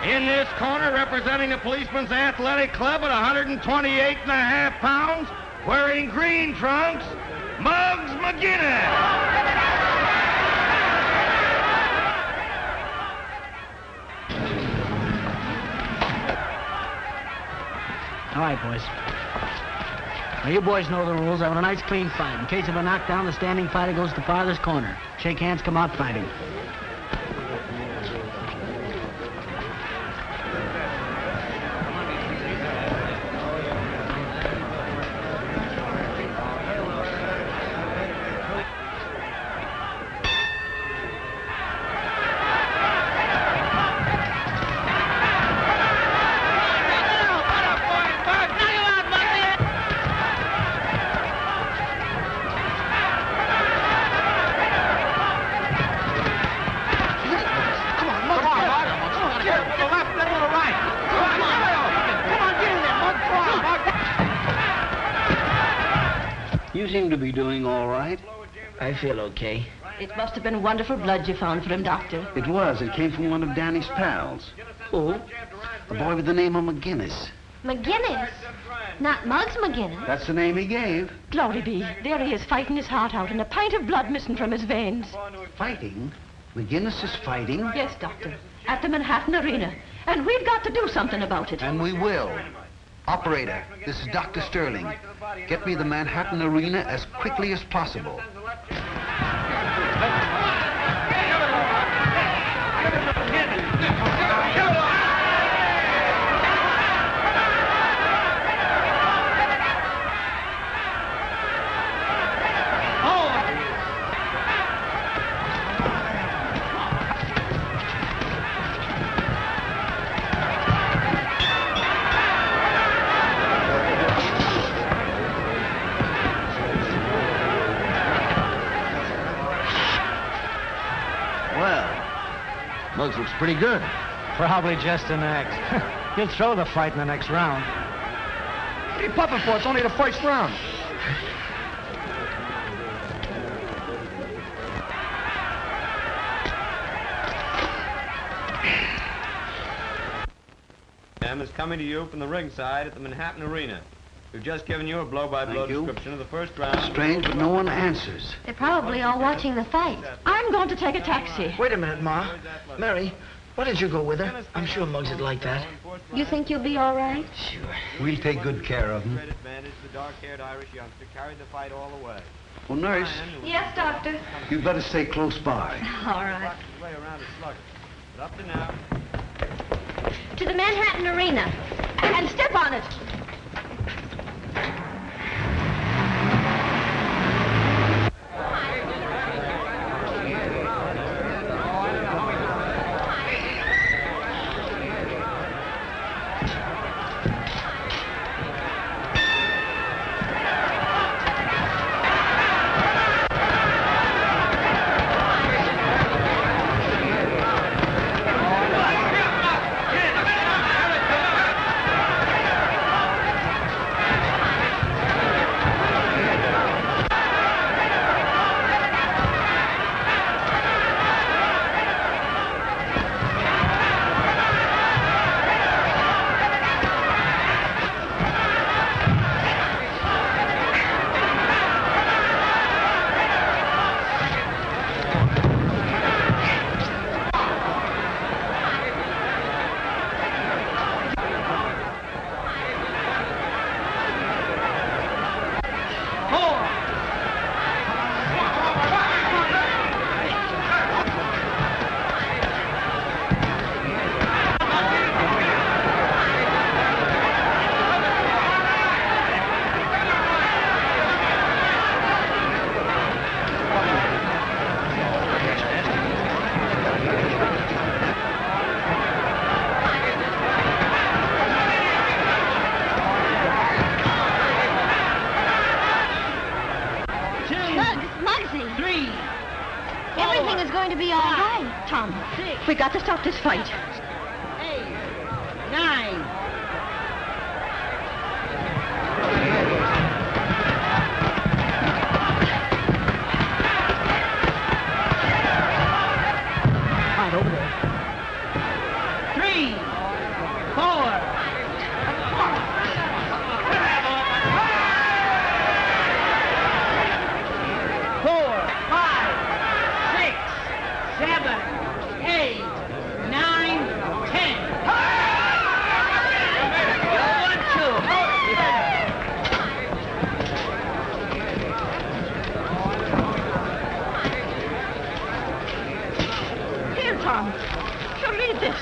In this corner, representing the policemen's athletic club at 128 and a half pounds, wearing green trunks, Muggs McGinnis. All right, boys. Now, you boys know the rules. I want a nice, clean fight. In case of a knockdown, the standing fighter goes to farthest corner. Shake hands, come out fighting. You seem to be doing all right. I feel okay. It must have been wonderful blood you found for him, Doctor. It was. It came from one of Danny's pals. Who? A boy with the name of McGinnis. McGinnis. Not Muggs McGinnis. That's the name he gave. Glory be. There he is, fighting his heart out and a pint of blood missing from his veins. Fighting? McGinnis is fighting? Yes, Doctor. At the Manhattan Arena. And we've got to do something about it. And we will. Operator, this is Dr. Sterling. Get me the Manhattan Arena as quickly as possible. Muggs looks pretty good. Probably just an act. He'll throw the fight in the next round. What are you puffing for? It's only the first round. Is coming to you from the ringside at the Manhattan Arena. We've just given you a blow-by-blow description of the first round. Strange, but no one answers. They're probably all watching the fight. I'm going to take a taxi. Wait a minute, Ma. Mary, why didn't you go with her? I'm sure Muggs would like that. You think you'll be all right? Sure. We'll take good care of him. The dark-haired Irish youngster carried the fight all the way. Well, nurse, Yes, Doctor. you'd better stay close by. All right. His way around is sluggish. But up to now, To the Manhattan Arena. And step on it. Everything is going to be all right, Tom. We got to stop this fight. 8, 9. Right over there. 3, 4. 7, 8, 9, 10. 1, 2. Here, Tom. You'll read this.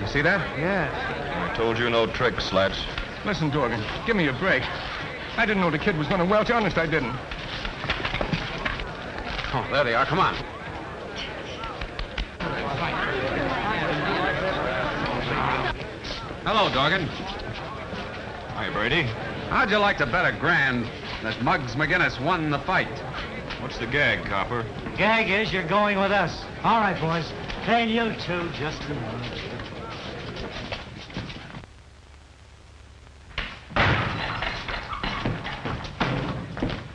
See that? Yes. I told you no tricks, Slatch. Listen, Dorgan, give me a break. I didn't know the kid was going to welch. Honest, I didn't. Oh, there they are. Come on. Hello, Dorgan. Hi, Brady. How'd you like to bet $1,000 that Muggs McGinnis won the fight? What's the gag, Copper? The gag is you're going with us. All right, boys. And you too, just a moment.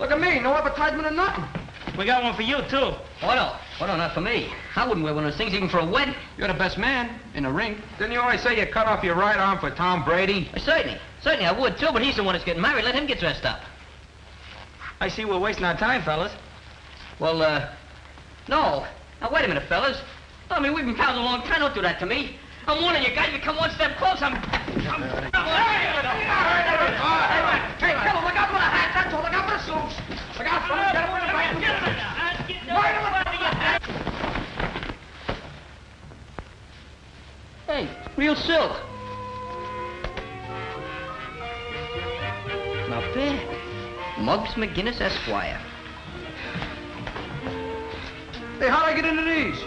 Look at me, no advertisement or nothing. We got one for you, too. What no? What no, not for me. I wouldn't wear one of those things even for a wedding. You're the best man in the ring. Didn't you always say you cut off your right arm for Tom Brady? Certainly I would, too, but he's the one that's getting married. Let him get dressed up. I see we're wasting our time, fellas. Well, no. Now, wait a minute, fellas. I mean, we've been pals a long time. Don't do that to me. I'm warning you guys. If you come one step close, I'm... Hey, come on, look out for the hat. That's all. Look out for the suits. Look out for the... Get away from the... Hey, real silk. Not bad. Muggs McGinnis, Esquire. Hey, how'd I get into these?